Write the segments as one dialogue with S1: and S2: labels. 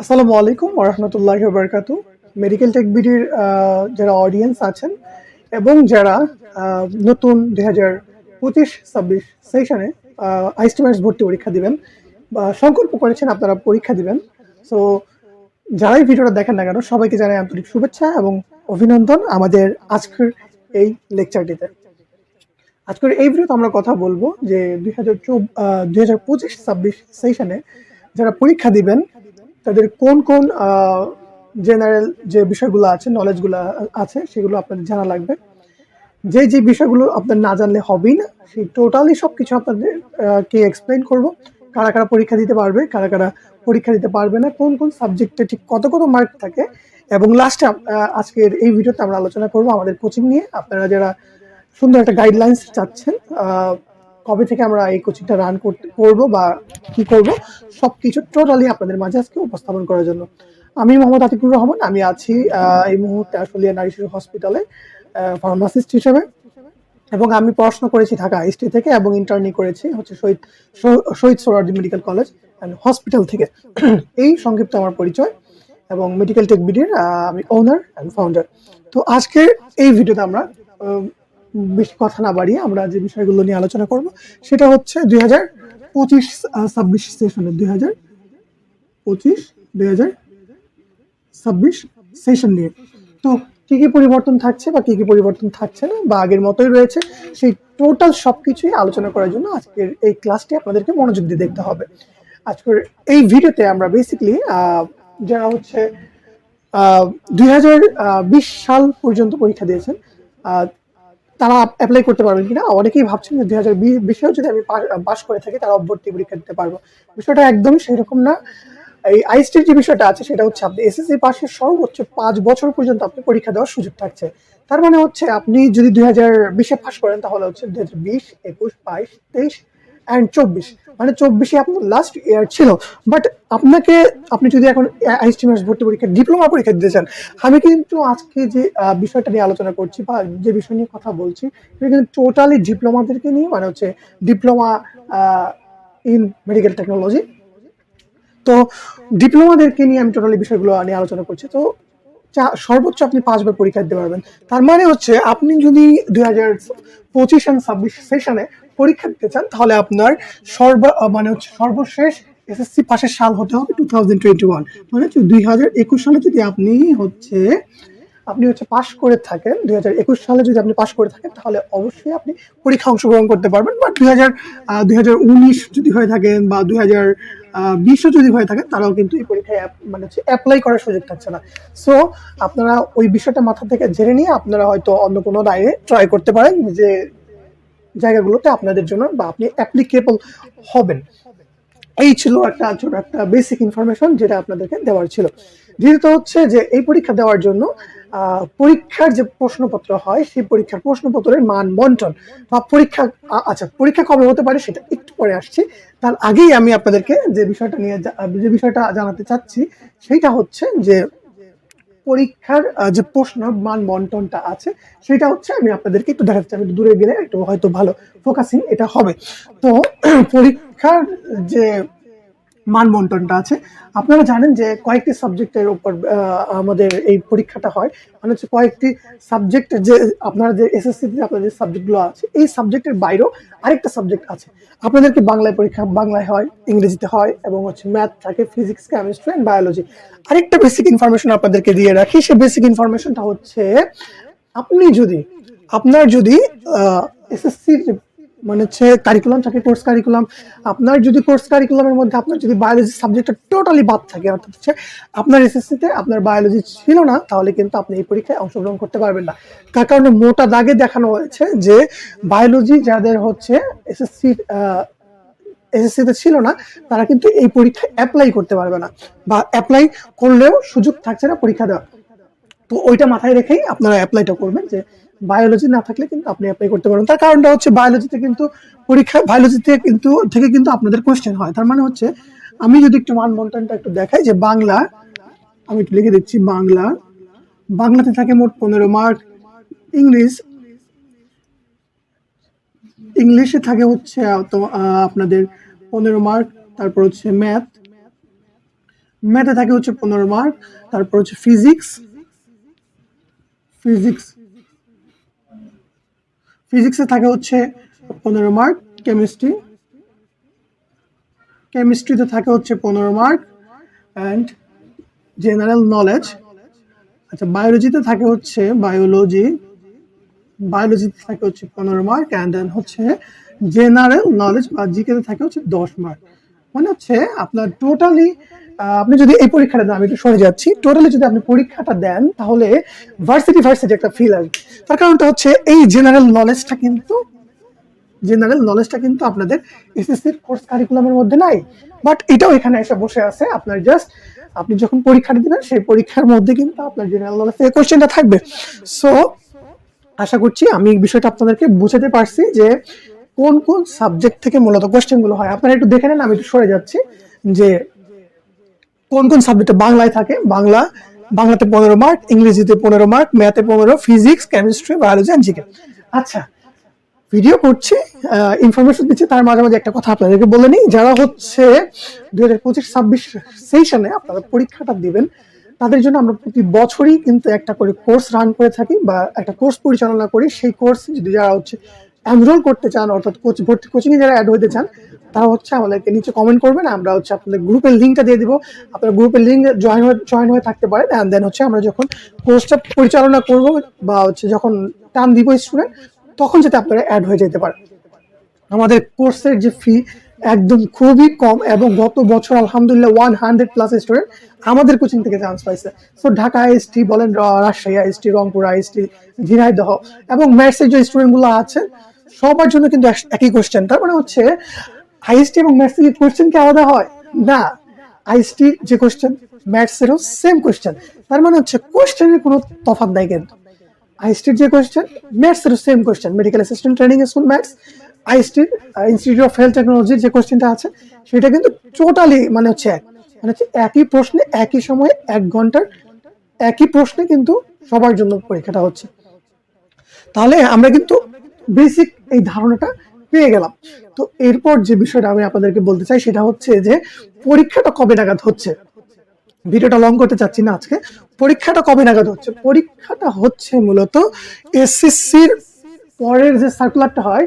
S1: আসসালামু আলাইকুম ওয়া রাহমাতুল্লাহি ওয়া বারাকাতুহু। মেডিকেল টেক বিডির যারা অডিয়েন্স আছেন এবং যারা নতুন 2025-26 সেশনে আইসটিএমএস ভর্তি পরীক্ষা দিবেন বা সংকল্প করেছেন আপনারা পরীক্ষা দিবেন। সো যারাই ভিডিওটা দেখেন না কেন সবাইকে জানাই আন্তরিক শুভেচ্ছা এবং অভিনন্দন আমাদের আজকের এই লেকচারটিতে। আজকের এই ভিডিওতে আমরা কথা বলবো যে 2025-26 সেশনে যারা পরীক্ষা দিবেন তাদের কোন কোন জেনারেল যে বিষয়গুলো আছে, নলেজগুলো আছে সেগুলো আপনাদের জানা লাগবে। যে বিষয়গুলো আপনার না জানলে হবেই না, সেই টোটালি সবকিছু আপনাদের কে এক্সপ্লেন করব। কারা কারা পরীক্ষা দিতে পারবে, কারা কারা পরীক্ষা দিতে পারবে না, কোন কোন সাবজেক্টে ঠিক কত কত মার্ক থাকে, এবং লাস্টে আজকের এই ভিডিওতে আমরা আলোচনা করব আমাদের কোচিং নিয়ে। আপনারা যারা সুন্দর একটা গাইডলাইন্স চাচ্ছেন, কবে থেকে আমরা এই কোচিংটা রান করব বা কি করব, সবকিছু টোটালি আপনাদের মাঝে আজকে উপস্থাপন করার জন্য আমি মোহাম্মদ আতিকুর রহমান। আমি আছি এই মুহূর্তে আসলে নারী শিশু হসপিটালে ফার্মাসিস্ট হিসেবে, এবং আমি পড়াশোনা করেছি ঢাকা আইএসটি থেকে এবং ইন্টার্নি করেছি হচ্ছে Shaheed Suhrawardy medical college and hospital থেকে। এই সংক্ষিপ্ত আমার পরিচয়, এবং মেডিকেল টেক বিডির আমি ওনার অ্যান্ড ফাউন্ডার। তো আজকে এই ভিডিওতে আমরা বেশি কথা না বাড়িয়ে আমরা যে বিষয়গুলো নিয়ে আলোচনা করব সেটা হচ্ছে 2025-26 সেশনে 2025-2026 সেশন নিয়ে। তো কি কি পরিবর্তন থাকছে বা কি কি পরিবর্তন থাকছে না বা আগের মতোই রয়েছে, সেই টোটাল সবকিছুই আলোচনা করার জন্য আজকের এই ক্লাসটি আপনাদেরকে মনোযোগ দিয়ে দেখতে হবে। আজকের এই ভিডিওতে আমরা বেসিক্যালি যারা হচ্ছে 2020 সাল পর্যন্ত পরীক্ষা দিয়েছেন তারা অ্যাপ্লাই করতে পারবেন কিনা। অনেকেই ভাবছেন যে 2020-এও যদি আমি পাস করে থাকি তারা ভর্তি পরীক্ষা দিতে পারবো। বিষয়টা একদমই সেরকম না। এই আইএসটির যে বিষয়টা আছে সেটা হচ্ছে আপনি এসএসসি পাশের সর্বোচ্চ 5 বছর পর্যন্ত আপনি পরীক্ষা দেওয়ার সুযোগ থাকছে। তার মানে হচ্ছে আপনি যদি 2020-এ পাস করেন তাহলে হচ্ছে 2020, 21, 22, 23 অ্যান্ড 24, মানে 24-এ আপনার লাস্ট ইয়ার ছিল। বাট আপনি যদি এখন আইএসটিএমএস ভর্তি পরীক্ষা ডিপ্লোমা পরীক্ষা দিতে চান, আমি কিন্তু আজকে যে বিষয়টা নিয়ে আলোচনা করছি বা যে বিষয় নিয়ে কথা বলছি সেটা কিন্তু টোটালি ডিপ্লোমাদেরকে নিয়ে, মানে হচ্ছে ডিপ্লোমা ইন মেডিকেল টেকনোলজি। তো ডিপ্লোমাদেরকে নিয়ে আমি টোটালি বিষয়গুলো নিয়ে আলোচনা করছি। তো সর্বোচ্চ আপনি 5 বার পরীক্ষা দিতে পারবেন। তার মানে হচ্ছে আপনি যদি 2025-26 সেশনে পরীক্ষা দিতে চান তাহলে আপনার মানে হচ্ছে সর্বশেষ এসএসসি পাশের সাল হতে হবে 2021, মানে হচ্ছে 2021 সালে যদি আপনি হচ্ছে পাশ করে থাকেন, 2021 সালে যদি আপনি পাশ করে থাকেন তাহলে অবশ্যই আপনি পরীক্ষা অংশগ্রহণ করতে পারবেন। বা 2019 যদি হয়ে থাকেন বা 2020 যদি হয়ে থাকেন তারাও কিন্তু এই পরীক্ষায় মানে হচ্ছে অ্যাপ্লাই করার সুযোগ থাকছে না। সো আপনারা ওই বিষয়টা মাথা থেকে জেনে নিয়ে আপনারা হয়তো অন্য কোনো রায়ে ট্রাই করতে পারেন যে জায়গাগুলোতে আপনাদের জন্য বা আপনি অ্যাপ্লিকেবল হবেন। এই ছিল একটা ছোট একটা বেসিক ইনফরমেশন যেটা আপনাদেরকে দেওয়ার ছিল। দ্বিতীয়ত হচ্ছে যে এই পরীক্ষা দেওয়ার জন্য পরীক্ষার যে প্রশ্নপত্র হয় সেই পরীক্ষার প্রশ্নপত্রের মান বন্টন বা পরীক্ষা কবে হতে পারে সেটা একটু পরে আসছি। তার আগেই আমি আপনাদেরকে যে বিষয়টা জানাতে চাচ্ছি সেটা হচ্ছে যে পরীক্ষার যে প্রশ্ন মান বন্টনটা আছে সেটা হচ্ছে আমি আপনাদেরকে একটু দেখাচ্ছি। আমি দূরে গেলে একটু হয়তো ভালো ফোকাসিং এটা হবে। তো পরীক্ষার যে মান বন্টনটা আছে, আপনারা জানেন যে কয়েকটি সাবজেক্টের উপর আমাদের এই পরীক্ষাটা হয়। মানে হচ্ছে কয়েকটি সাবজেক্ট, যে আপনারা যে এসএসসি তে আপনাদের সাবজেক্টগুলো আছে এই সাবজেক্টের বাইরেও আরেকটা সাবজেক্ট আছে। আপনাদেরকে বাংলায় হয়, ইংরেজিতে হয়, এবং হচ্ছে ম্যাথ থাকে, ফিজিক্স, কেমিস্ট্রি এন্ড বায়োলজি। আরেকটা বেসিক ইনফরমেশন আপনাদেরকে দিয়ে রাখি, সেই বেসিক ইনফরমেশনটা হচ্ছে আপনার যদি এসএসসি মানে হচ্ছে কারিকুলাম থাকে, কোর্স কারিকুলাম, আপনার যদি কোর্স কারিকুলামের মধ্যে আপনার যদি বায়োলজি সাবজেক্টটা টোটালি বাদ থাকে, অর্থাৎ হচ্ছে আপনার এসএসসিতে আপনার বায়োলজি ছিল না, তাহলে কিন্তু আপনি এই পরীক্ষায় অংশগ্রহণ করতে পারবেন না। তার কারণে মোটা দাগে দেখানো হয়েছে যে বায়োলজি যাদের হচ্ছে এসএসসিতে ছিল না তারা কিন্তু এই পরীক্ষায় অ্যাপ্লাই করতে পারবে না, বা অ্যাপ্লাই করলেও সুযোগ থাকছে না পরীক্ষা দেওয়ার। তো ওইটা মাথায় রেখেই আপনারা অ্যাপ্লাইটা করবেন যে বায়োলজি না থাকলে কিন্তু আপনি অ্যাপ্লাই করতে পারবেন। তার কারণটা হচ্ছে বায়োলজিতে কিন্তু আপনাদের কোশ্চেন হয়। তার মানে হচ্ছে আমি যদি একটু মান বন্টনটা একটু দেখাই যে বাংলা, আমি একটু লিখে দিচ্ছি, বাংলাতে থাকে মোট 15 মার্ক, ইংলিশে থাকে হচ্ছে আপনাদের 15 মার্ক, তারপর হচ্ছে ম্যাথে থাকে হচ্ছে 15 মার্ক। তারপর হচ্ছে ফিজিক্স ফিজিক্সে থাকে হচ্ছে 15 মার্ক। কেমিস্ট্রিতে থাকে হচ্ছে 15 মার্ক অ্যান্ড জেনারেল নলেজ। আচ্ছা, বায়োলজিতে থাকে হচ্ছে বায়োলজিতে থাকে হচ্ছে 15 মার্ক অ্যান্ড দেন হচ্ছে জেনারেল নলেজ বা জিকেতে থাকে হচ্ছে 10 মার্ক। মানে হচ্ছে আপনার টোটালি আপনি যদি এই পরীক্ষাটা দেন, আমি একটু সরে যাচ্ছি, টোটালি যদি আপনি পরীক্ষাটা দেন তাহলে ভার্সিটি একটা ফিল আসবে। তার কারণটা হচ্ছে এই জেনারেল নলেজটা কিন্তু আপনাদের এসএসসির কোর্স কারিকুলামের মধ্যে নাই, বাট এটাও এখানে এসে বসে আছে। আপনার জাস্ট আপনি যখন পরীক্ষাটা দিবেন সেই পরীক্ষার মধ্যে কিন্তু আপনার জেনারেল নলেজ থেকে কোশ্চেনটা থাকবে। সো আশা করছি আমি এই বিষয়টা আপনাদেরকে বুঝাতে পারছি যে কোন কোন সাবজেক্ট থেকে মূলত কোশ্চেনগুলো হয়। আপনারা একটু দেখে নেন, আমি একটু সরে যাচ্ছি, যে কোন কোন সাবজেক্টে বাংলায় থাকে। বাংলাতে 15 মার্ক, ইংরেজিতে 15 মার্ক, ম্যাথে 15, physics, chemistry, biology and GK. আচ্ছা, ভিডিও করছি, ইনফরমেশন দিচ্ছি, তার মাঝে মাঝে একটা কথা আপনাদেরকে বলে নিই। যারা হচ্ছে 2025-26 সেশনে আপনারা পরীক্ষাটা দিবেন, তাদের জন্য আমরা প্রতি বছরই কিন্তু একটা করে কোর্স রান করে থাকি বা একটা কোর্স পরিচালনা করি। সেই কোর্স যদি যারা হচ্ছে এনরোল করতে চান, অর্থাৎ কোচিংয়ে যারা অ্যাড হতে চান, তারা হচ্ছে আমাদেরকে নিচে কমেন্ট করবেন, আমরা হচ্ছে আপনাদের গ্রুপের লিঙ্কটা দিয়ে দিব। আপনারা গ্রুপের লিঙ্ক জয়েন হয়ে থাকতে পারেন অ্যান্ড দেন হচ্ছে আমরা যখন কোর্সটা পরিচালনা করব বা হচ্ছে যখন টার্ম দিব স্টুডেন্ট, তখন যাতে আপনারা অ্যাড হয়ে যেতে পারেন। আমাদের কোর্সের যে ফি একদম খুবই কম এবং গত বছর আলহামদুলিল্লাহ 100+ স্টুডেন্ট আমাদের কোচিং থেকে চান্স পাইছে। সো ঢাকা আইএসটি বলেন, রাজশাহী আইএসটি, রংপুর আইএসটি, ঝিনাইদহ এবং ম্যাথসের যে স্টুডেন্টগুলো আছে সবার জন্য কিন্তু একই কোশ্চেন। তার মানে হচ্ছে আইএসটি এবং ম্যাথসের কি কোশ্চেন কি আলাদা হয়? না, আইএসটি যে কোশ্চেন ম্যাথসেরও সেম কোশ্চেন। তার মানে হচ্ছে কোশ্চেনের কোনো তফাৎ নাই কিন্তু। আইএসটির যে কোশ্চেন ম্যাথসেরও same question. Medical assistant training school maths, আইএসটির ইনস্টিটিউট অফ হেলথ টেকনোলজির যে কোশ্চেনটা আছে সেটা কিন্তু টোটালি মানে হচ্ছে একই প্রশ্নে একই সময়ে 1 ঘন্টার একই প্রশ্নে কিন্তু সবার জন্য পরীক্ষাটা হচ্ছে। তাহলে আমরা কিন্তু বেসিক এই ধারণাটা পেয়ে গেলাম। তো এরপর যে বিষয়টা আমি আপনাদেরকে বলতে চাই সেটা হচ্ছে যে পরীক্ষাটা কবে নাগাদ হচ্ছে। ভিডিওটা লং করতে চাচ্ছি না আজকে। পরীক্ষাটা কবে নাগাদ হচ্ছে? পরীক্ষাটা হচ্ছে মূলত এসএসসির পরের যে সার্কুলারটা হয়।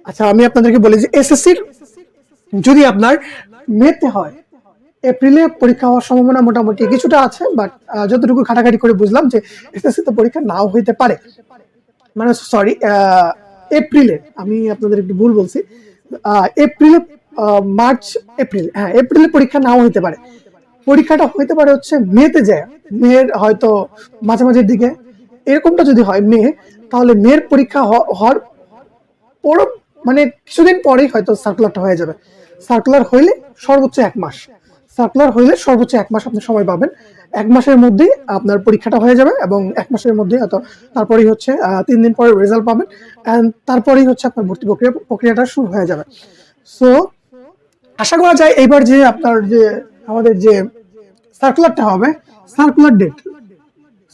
S1: আচ্ছা, আমি আপনাদেরকে বলি যে এসএসসির যদি আপনার মেতে হয়, এপ্রিলে পরীক্ষা হওয়ার সম্ভাবনা মোটামুটি কিছুটা আছে, বাট যতটুকু ঘাটাঘাটি করে বুঝলাম যে এসএসসি তো পরীক্ষা নাও হইতে পারে, মানে সরি এপ্রিলে, আমি আপনাদের একটু ভুল বলছি, এপ্রিলে এপ্রিলে পরীক্ষা নাও হইতে পারে। পরীক্ষাটা হইতে পারে হচ্ছে মেতে যায়, মেয়ের হয়তো মাঝামাঝির দিকে এরকমটা যদি হয় মে, তাহলে মেয়ের পরীক্ষা হওয়ার পর মানে কিছুদিন পরেই হয়তো সার্কুলারটা হয়ে যাবে। সার্কুলার হইলে সর্বোচ্চ 1 মাস, আপনি সময় পাবেন। 1 মাসের মধ্যেই আপনার পরীক্ষাটা হয়ে যাবে এবং 1 মাসের মধ্যে তারপরেই হচ্ছে 3 দিন পরে রেজাল্ট পাবেন অ্যান্ড তারপরেই হচ্ছে আপনার ভর্তি প্রক্রিয়াটা শুরু হয়ে যাবে। সো আশা করা যায় এইবার যে আপনার যে আমাদের যে সার্কুলারটা হবে,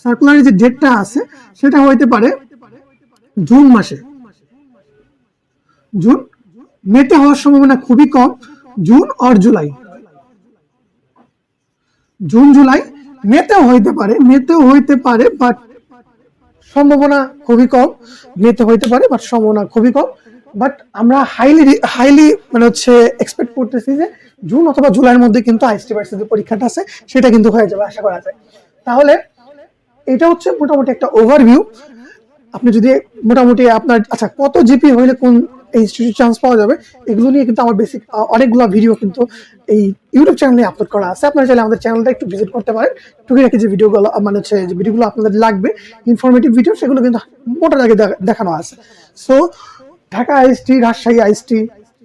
S1: সার্কুলারের যে ডেটটা আছে সেটা হইতে পারে জুন মাসে। মেতে হওয়ার সম্ভাবনা খুবই কম। জুন জুলাই মেতেও হইতে পারে বাট সম্ভাবনা খুবই কম। বাট আমরা হাইলি মানে হচ্ছে এক্সপেক্ট করতেছি যে জুন অথবা জুলাইয়ের মধ্যে কিন্তু আইএসটি ভার্সিটির পরীক্ষাটা আছে সেটা কিন্তু হয়ে যাবে আশা করা যায়। তাহলে এটা হচ্ছে মোটামুটি একটা ওভারভিউ। আপনি যদি মোটামুটি আপনার আচ্ছা কত জিপি হইলে কোন ইনস্টিটিউট চান্স পাওয়া যাবে এগুলো নিয়ে কিন্তু আমার বেসিক অনেকগুলো ভিডিও কিন্তু এই ইউটিউব চ্যানেলে আপলোড করা আছে। আপনারা চাইলে আমাদের চ্যানেলটা একটু ভিজিট করতে পারেন। টুকিটাকি যে ভিডিওগুলো মানে হচ্ছে যে ভিডিওগুলো আপনাদের লাগবে ইনফরমেটিভ ভিডিও, সেগুলো কিন্তু মোটা দাগে দেখানো আছে। So Dhaka IST, Rajshahi IST,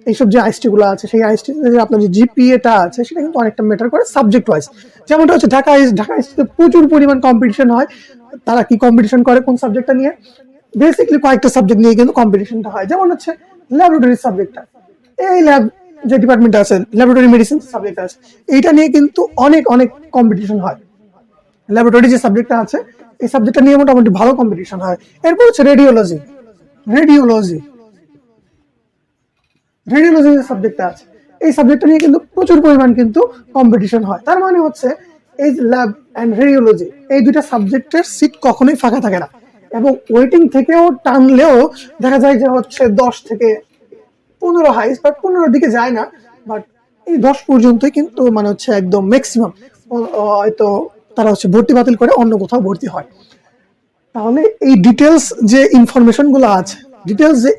S1: এইসব যে আইএসটি গুলো আছে সেই আইএসটি আপনার যে জিপিএটা আছে সেটা কিন্তু অনেকটা ম্যাটার করে সাবজেক্ট ওয়াইজ। যেমনটা হচ্ছে ঢাকা আইএসটিতে প্রচুর পরিমাণ কম্পিটিশন হয়। তারা কি কম্পিটিশন করে কোন সাবজেক্টটা নিয়ে? বেসিক্যালি কয়েকটা সাবজেক্ট নিয়ে কিন্তু কম্পিটিশনটা হয়। যেমন হচ্ছে ল্যাবরেটরি সাবজেক্টটা, এই ল্যাব যে ডিপার্টমেন্ট আছে, ল্যাবরেটরি মেডিসিন সাবজেক্ট আছে, এইটা নিয়ে কিন্তু অনেক কম্পিটিশন হয়। ল্যাবরেটরি যে সাবজেক্টটা আছে এই সাবজেক্টটা নিয়ে মোটামুটি ভালো কম্পিটিশন হয়। এরপর হচ্ছে রেডিওলজি যে সাবজেক্টটা আছে এই সাবজেক্টটা নিয়ে কিন্তু প্রচুর পরিমাণ কিন্তু কম্পিটিশন হয়। তার মানে হচ্ছে এই ল্যাব অ্যান্ড রেডিওলজি এই দুইটা সাবজেক্টের সিট কখনোই ফাঁকা থাকে না, এবং ওয়েটিং থেকেও টানলেও দেখা যায় যে হচ্ছে 10 থেকে 15 হাইস্ট, বাট 15 দিকে যায় না, বাট এই 10 পর্যন্তই কিন্তু মানে হচ্ছে একদম ম্যাক্সিমাম হয়তো তারা হচ্ছে ভর্তি বাতিল করে অন্য কোথাও ভর্তি হয়। তাহলে এই ডিটেলস যে ইনফরমেশন গুলো আছে, ডিটেলস যে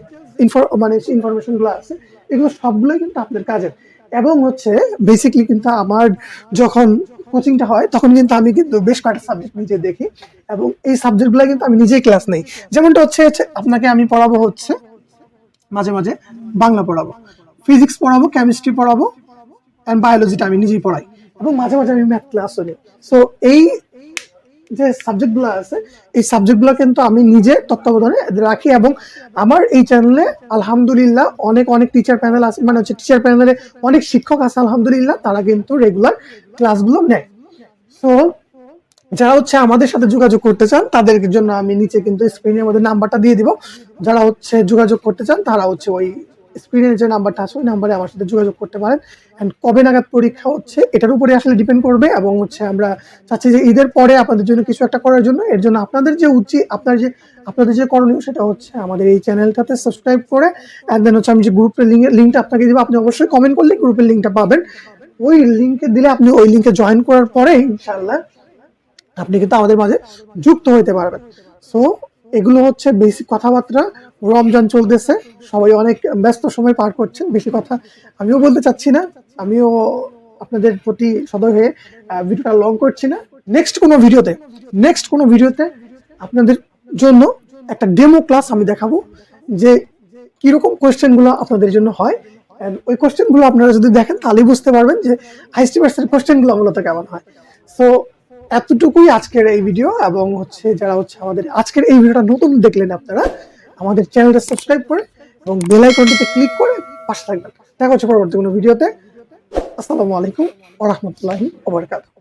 S1: ইনফরমেশন গুলো আছে, এগুলো সবগুলোই কিন্তু আপনার কাজের। এবং হচ্ছে বেসিকলি কিন্তু আমার যখন কোচিংটা হয় তখন কিন্তু আমি কিন্তু বেশ কয়েকটা সাবজেক্ট নিজে দেখি, এবং এই সাবজেক্টগুলো কিন্তু আমি নিজেই ক্লাস নেই। যেমনটা হচ্ছে আপনাকে আমি পড়াবো হচ্ছে মাঝে মাঝে বাংলা পড়াবো, ফিজিক্স পড়াবো, কেমিস্ট্রি পড়াবো, এন্ড বায়োলজিটা আমি নিজেই পড়াই, এবং মাঝে মাঝে আমি ম্যাথ ক্লাসও নিই। সো এই যে সাবজেক্টগুলো আছে এই সাবজেক্টগুলো কিন্তু আমি নিজে তত্ত্বাবধানে রাখি, এবং আমার এই চ্যানেলে আলহামদুলিল্লাহ অনেক অনেক টিচার প্যানেল আছে, মানে হচ্ছে টিচার প্যানেলে অনেক শিক্ষক আছে আলহামদুলিল্লাহ, তারা কিন্তু রেগুলার ক্লাসগুলো নেয়। সো যারা হচ্ছে আমাদের সাথে যোগাযোগ করতে চান তাদের জন্য আমি নিচে কিন্তু স্ক্রিনের মধ্যে নাম্বারটা দিয়ে দিব। যারা হচ্ছে যোগাযোগ করতে চান তারা হচ্ছে ওই স্ক্রিনের যে নাম্বারটা আছে ওই নাম্বারে আমার সাথে যোগাযোগ করতে পারেন। এন্ড কবে নাগাদ পরীক্ষা হচ্ছে এটার উপরে আসলে ডিপেন্ড করবে, এবং হচ্ছে আমরা চাচ্ছি যে ঈদের পরে আপনাদের জন্য কিছু একটা করার জন্য। এর জন্য আপনাদের যে উচিত, আপনাদের যে করণীয় সেটা হচ্ছে আমাদের এই চ্যানেলটাতে সাবস্ক্রাইব করে, এন্ড দেন হচ্ছে আমি যে গ্রুপের লিঙ্কটা আপনাকে দিব, আপনি অবশ্যই কমেন্ট করলে গ্রুপের লিঙ্কটা পাবেন। ওই লিঙ্কে দিলে আপনি ওই লিঙ্কে জয়েন করার পরে ইনশাআল্লাহ আপনি কিন্তু আমাদের মাঝে যুক্ত হইতে পারবেন। সো এগুলো হচ্ছে বেসিক কথাবার্তা। রমজান চলতেছে, সবাই অনেক ব্যস্ত সময় পার করছেন, বেশি কথা আমিও বলতে চাচ্ছি না, আমিও আপনাদের প্রতি সদয় হয়ে ভিডিওটা লং করছি না। নেক্সট কোনো ভিডিওতে আপনাদের জন্য একটা ডেমো ক্লাস আমি দেখাবো যে কিরকম কোয়েশ্চেন গুলো আপনাদের জন্য হয়, ওই কোয়েশ্চেন গুলো আপনারা যদি দেখেন তাহলেই বুঝতে পারবেন যে আইসিটিভার্সের কোয়েশ্চেন গুলো মূলত কেমন হয়। সো এতটুকুই আজকের এই ভিডিও, এবং হচ্ছে যারা হচ্ছে আমাদের আজকের এই ভিডিওটা নতুন দেখলেন আপনারা আমাদের চ্যানেলটা সাবস্ক্রাইব করে এবং বেল আইকনটিতে ক্লিক করে পাশে থাকবেন। দেখা হচ্ছে পরবর্তী কোনো ভিডিওতে। আসসালামু আলাইকুম ওয়া রাহমাতুল্লাহি ওয়া বারাকাতুহু।